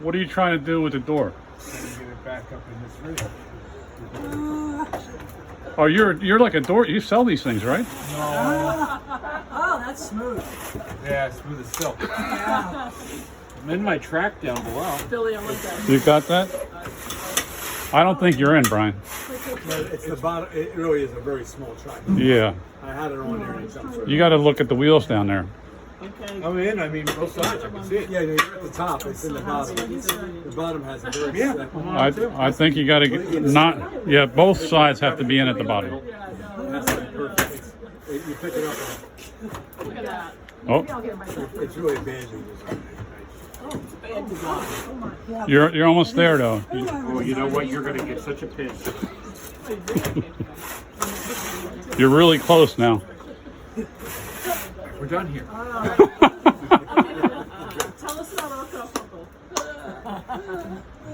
What are you trying to do with the door? Trying to get it back up in this rig. Oh, you're like a door. You sell these things, right? No. Oh, that's smooth. Yeah, smooth as silk. Yeah. I'm in my track down below. Billy, I like that. You got that? I don't think you're in, Brian. But it's the bottom. It really is a very small track. Yeah. I had it on there and it jumped through. You got to look at the wheels down there. Okay. I'm in. I mean, both sides. I can see it. Yeah, you're at the top. It's in the bottom. The bottom has a very Yeah. I think you got to get not. Yeah, both sides have to be in at the bottom. That's perfect. You pick it up. Look at that. Oh, It's really badly. Bad design. you're almost there though. Oh, you know what? You're gonna get such a pinch. You're really close now. We're done here. Tell us about our couple.